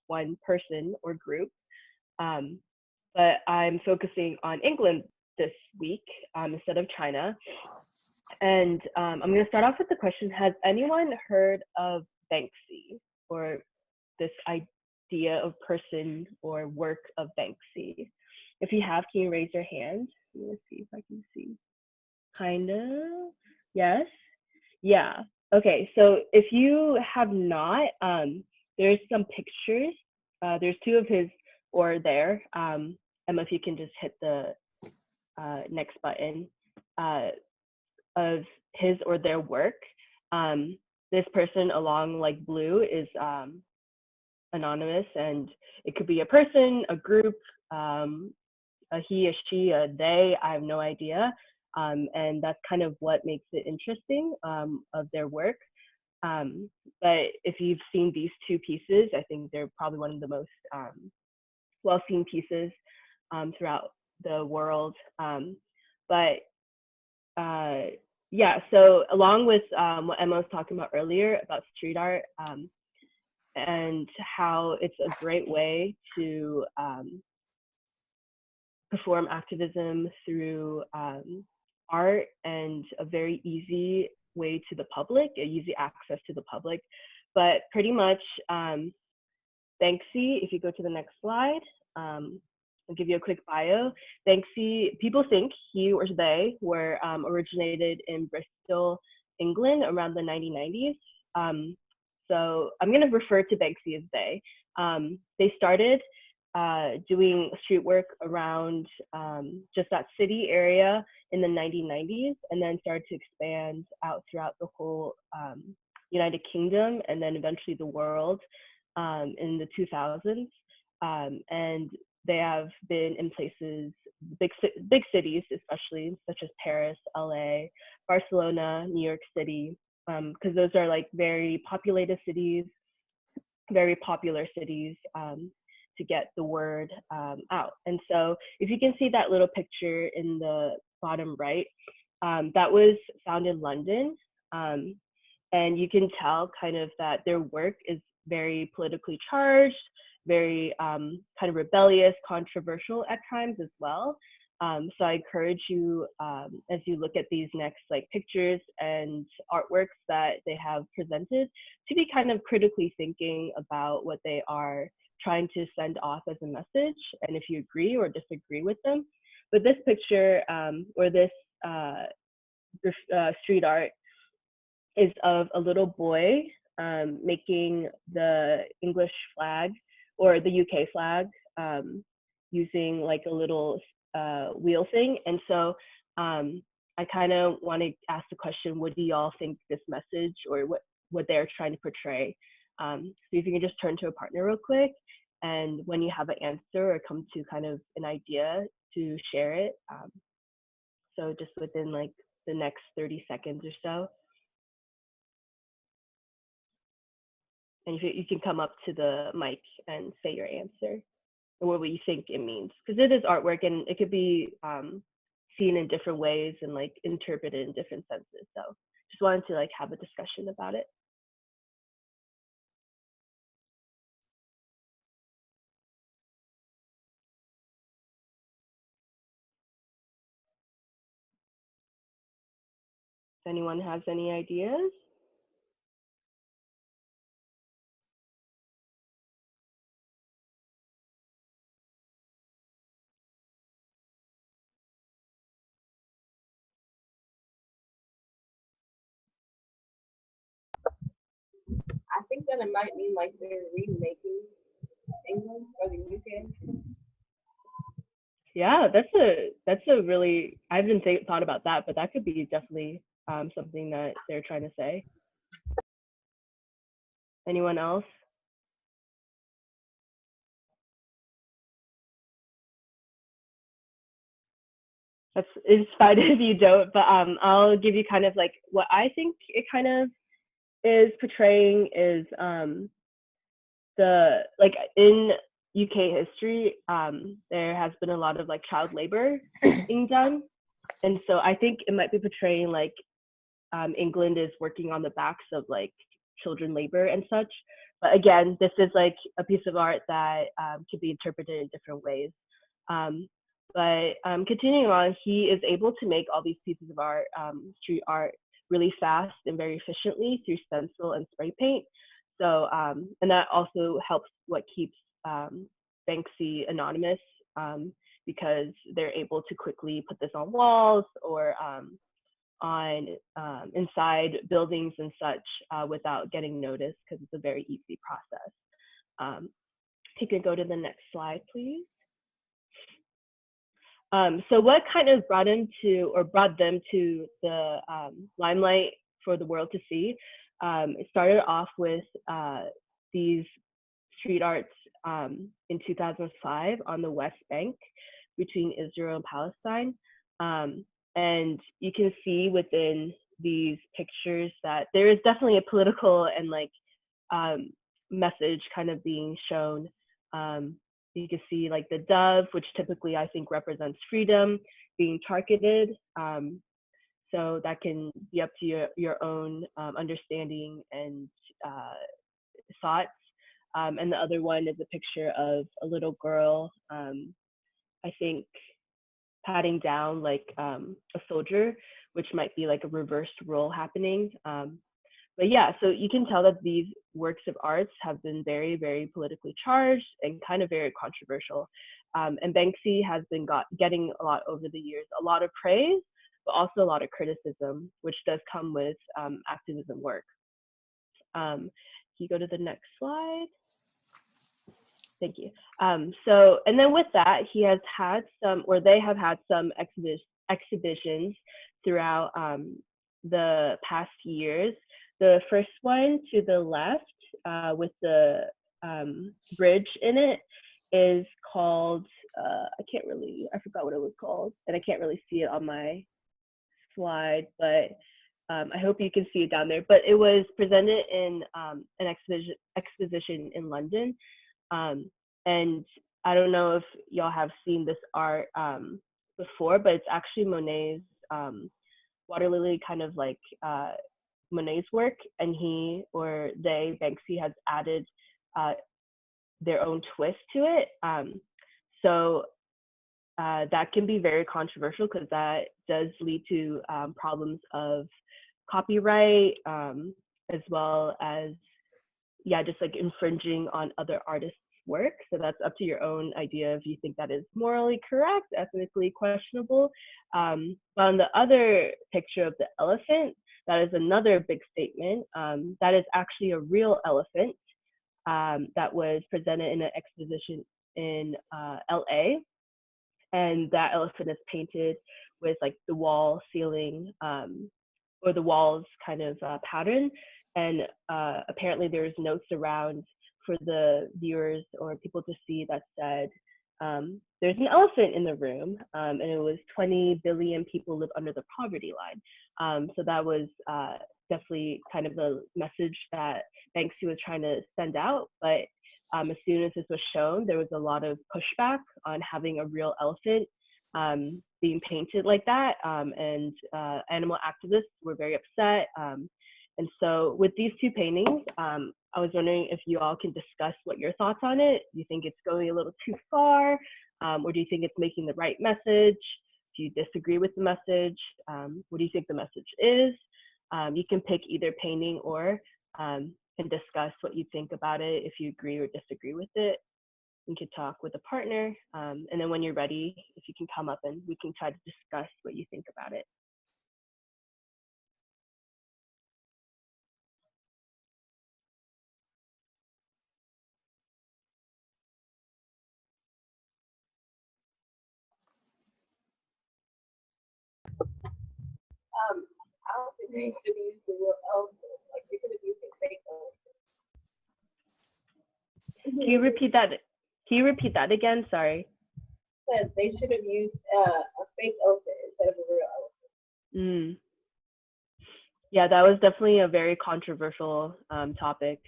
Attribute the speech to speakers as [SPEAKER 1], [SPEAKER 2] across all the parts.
[SPEAKER 1] one person or group. But I'm focusing on England this week instead of China. And I'm going to start off with the question, has anyone heard of Banksy, or this idea of person or work of Banksy? If you have, can you raise your hand? Let's see if I can see. Kind of. Yes. Yeah. Okay. So if you have not, there's some pictures. There's two of his or there. Emma, if you can just hit the next button of his or their work. This person along like blue is anonymous, and it could be a person, a group, a he, a she, a they, I have no idea. And that's kind of what makes it interesting of their work. But if you've seen these two pieces, I think they're probably one of the most well-seen pieces throughout the world. But yeah, so along with what Emma was talking about earlier about street art and how it's a great way to perform activism through art, and a very easy way to the public, easy access to the public. But pretty much Banksy, if you go to the next slide, I'll give you a quick bio. Banksy, people think he or they were originated in Bristol, England around the 1990s. So I'm going to refer to Banksy as they. They started doing street work around just that city area in the 1990s, and then started to expand out throughout the whole United Kingdom, and then eventually the world in the 2000s. And they have been in places, big cities, especially such as Paris, LA, Barcelona, New York City, because those are like very populated cities, very popular cities to get the word out. And so if you can see that little picture in the bottom right, that was found in London. And you can tell kind of that their work is very politically charged, very kind of rebellious, controversial at times as well. So I encourage you, as you look at these next like pictures and artworks that they have presented, to be kind of critically thinking about what they are trying to send off as a message, and if you agree or disagree with them. But this picture or this street art is of a little boy making the English flag or the UK flag using like a little wheel thing. And so I kind of want to ask the question, what do y'all think this message or what they're trying to portray? So if you can just turn to a partner real quick, and when you have an answer or come to kind of an idea, to share it. So just within like the next 30 seconds or so. And you can come up to the mic and say your answer or what you think it means, because it is artwork and it could be seen in different ways and like interpreted in different senses. So just wanted to like have a discussion about it. If anyone has any ideas?
[SPEAKER 2] I think that it might mean like they're remaking England or the UK.
[SPEAKER 1] Yeah, that's a really, I haven't thought about that, but that could be definitely something that they're trying to say. Anyone else? It's fine if you don't, but I'll give you kind of like what I think it kind of is portraying is the like in UK history, there has been a lot of like child labor being done, and so I think it might be portraying like England is working on the backs of like children labor and such, But again, this is like a piece of art that could be interpreted in different ways. But continuing on, he is able to make all these pieces of art, street art, really fast and very efficiently through stencil and spray paint. So, and that also helps what keeps Banksy anonymous, because they're able to quickly put this on walls or on inside buildings and such without getting noticed, because it's a very easy process. You can go to the next slide, please. So what kind of brought them to the limelight for the world to see? It started off with these street arts in 2005 on the West Bank between Israel and Palestine. And you can see within these pictures that there is definitely a political and like message kind of being shown. You can see like the dove, which typically I think represents freedom, being targeted. So that can be up to your own understanding and thoughts. And the other one is a picture of a little girl, I think, patting down like a soldier, which might be like a reversed role happening. But yeah, so you can tell that these works of arts have been very, very politically charged and kind of very controversial. And Banksy has been getting a lot over the years, a lot of praise, but also a lot of criticism, which does come with activism work. Can you go to the next slide? Thank you. So, and then with that, he has had some, or they have had some exhibitions throughout the past years. The first one to the left with the bridge in it is called, I forgot what it was called, and I can't really see it on my slide, but I hope you can see it down there. But it was presented in an exposition in London. And I don't know if y'all have seen this art before, but it's actually Monet's water lily, kind of like Monet's work, and he or they, Banksy, has added their own twist to it. So that can be very controversial because that does lead to problems of copyright, as well as, yeah, just like infringing on other artists' work. So that's up to your own idea if you think that is morally correct, ethically questionable. But on the other picture of the elephant, that is another big statement. That is actually a real elephant that was presented in an exposition in LA. And that elephant is painted with like the wall ceiling or the walls kind of pattern. And apparently there's notes around for the viewers or people to see that said, there's an elephant in the room, and it was 20 billion people live under the poverty line. So that was definitely kind of the message that Banksy was trying to send out. But as soon as this was shown, there was a lot of pushback on having a real elephant being painted like that. And animal activists were very upset. And so with these two paintings, I was wondering if you all can discuss what your thoughts on it. Do you think it's going a little too far? Or do you think it's making the right message? Do you disagree with the message? What do you think the message is? You can pick either painting or and discuss what you think about it, if you agree or disagree with it. You could talk with a partner. And then when you're ready, if you can come up and we can try to discuss what you think about it.
[SPEAKER 2] I don't think they should use the real elephant. Like they could have used a fake elephant.
[SPEAKER 1] Can you repeat that? Can you repeat that again? Sorry.
[SPEAKER 2] Said they should have used a fake elephant instead of a real elephant.
[SPEAKER 1] Yeah, that was definitely a very controversial topic.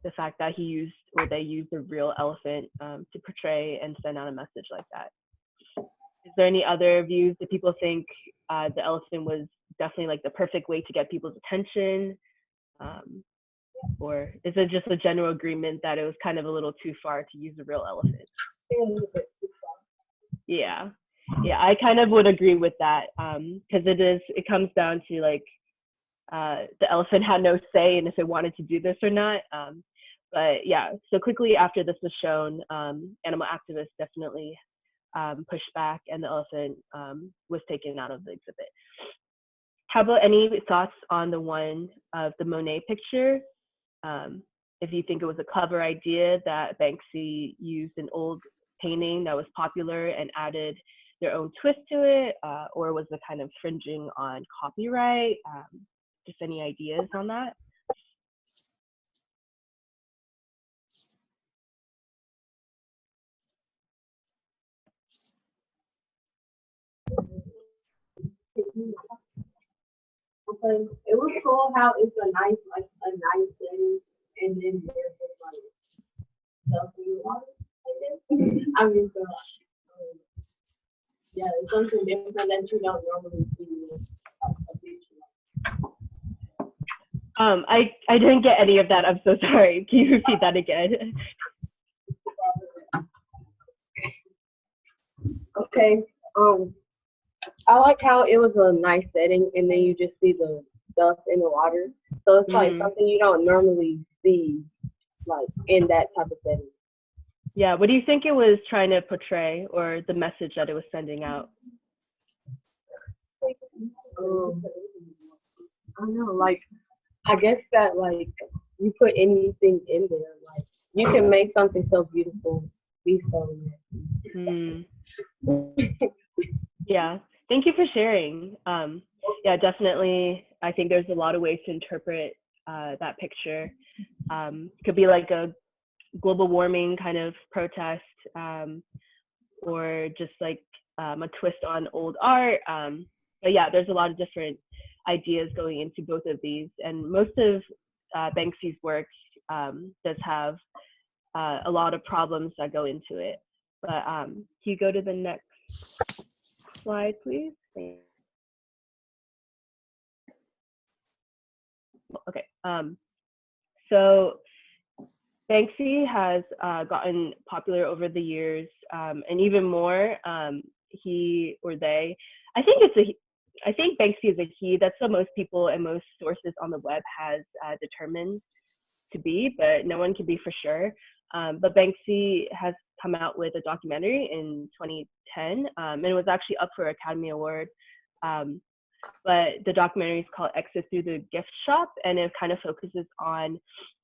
[SPEAKER 1] The fact that he used or they used a real elephant to portray and send out a message like that. Is there any other views that people think the elephant was definitely like the perfect way to get people's attention? Or is it just a general agreement that it was kind of a little too far to use a real elephant?
[SPEAKER 2] A little bit too far.
[SPEAKER 1] Yeah. Yeah, I kind of would agree with that, because it comes down to like the elephant had no say in if it wanted to do this or not. But yeah, so quickly after this was shown, animal activists definitely pushed back, and the elephant was taken out of the exhibit. How about any thoughts on the one of the Monet picture? If you think it was a clever idea that Banksy used an old painting that was popular and added their own twist to it, or was it kind of fringing on copyright? Just any ideas on that?
[SPEAKER 2] Because it was cool how it's a nice setting, and then there's just like stuff in the water, I guess. I mean, so yeah, it's something different that you don't normally see in a picture.
[SPEAKER 1] I didn't get any of that. I'm so sorry. Can you repeat that again?
[SPEAKER 2] Okay. I like how it was a nice setting, and then you just see the stuff in the water. So it's like something you don't normally see, like in that type of setting.
[SPEAKER 1] Yeah. What do you think it was trying to portray, or the message that it was sending out?
[SPEAKER 2] I don't know. Like, I guess that like you put anything in there, like you can make something so beautiful be so nasty.
[SPEAKER 1] Yeah. Thank you for sharing. Yeah, definitely. I think there's a lot of ways to interpret that picture. Could be like a global warming kind of protest, or just like a twist on old art. But yeah, there's a lot of different ideas going into both of these, and most of Banksy's works does have a lot of problems that go into it. But can you go to the next slide, please? Okay. So Banksy has gotten popular over the years, and even more, he or they. I think I think Banksy is a he. That's what most people and most sources on the web has determined to be, but no one can be for sure. But Banksy has come out with a documentary in 2010, and it was actually up for Academy Award. But the documentary is called Exit Through the Gift Shop, and it kind of focuses on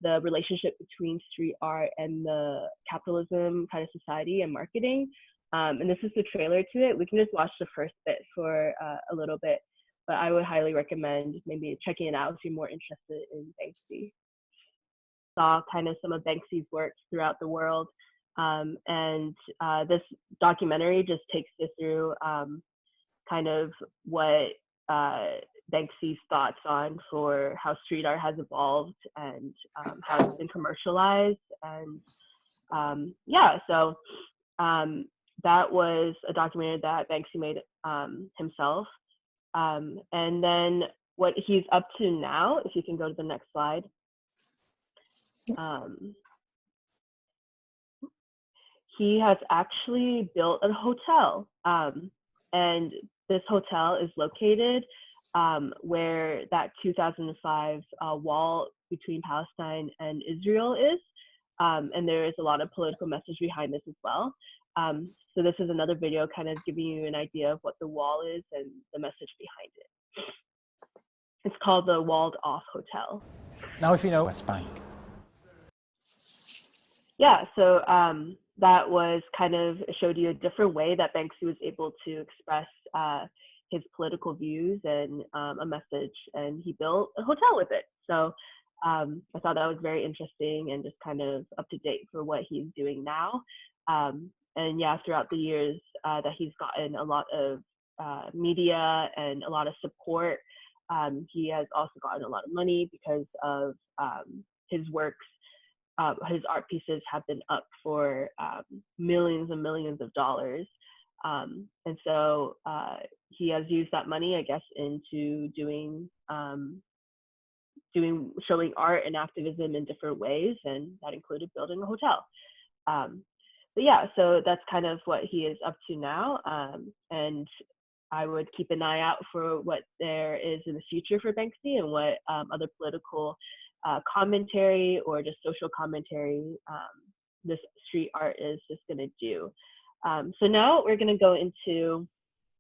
[SPEAKER 1] the relationship between street art and the capitalism kind of society and marketing. And this is the trailer to it. We can just watch the first bit for a little bit, but I would highly recommend maybe checking it out if you're more interested in Banksy. Saw kind of some of Banksy's works throughout the world, and this documentary just takes you through kind of what Banksy's thoughts on for how street art has evolved and how it's been commercialized. And yeah, so that was a documentary that Banksy made himself. And then what he's up to now, if you can go to the next slide. He has actually built a hotel, and this hotel is located where that 2005 wall between Palestine and Israel is, and there is a lot of political message behind this as well. So this is another video kind of giving you an idea of what the wall is and the message behind it. It's called the Walled Off Hotel.
[SPEAKER 3] Now if you know West Bank.
[SPEAKER 1] Yeah, so that was kind of showed you a different way that Banksy was able to express his political views and a message, and he built a hotel with it. So I thought that was very interesting and just kind of up to date for what he's doing now. And yeah, throughout the years that he's gotten a lot of media and a lot of support, he has also gotten a lot of money because of his works. His art pieces have been up for millions and millions of dollars. And so he has used that money, I guess, into doing showing art and activism in different ways, and that included building a hotel. But yeah, so that's kind of what he is up to now, and I would keep an eye out for what there is in the future for Banksy and what other political commentary or just social commentary this street art is just going to do. So now we're going to go into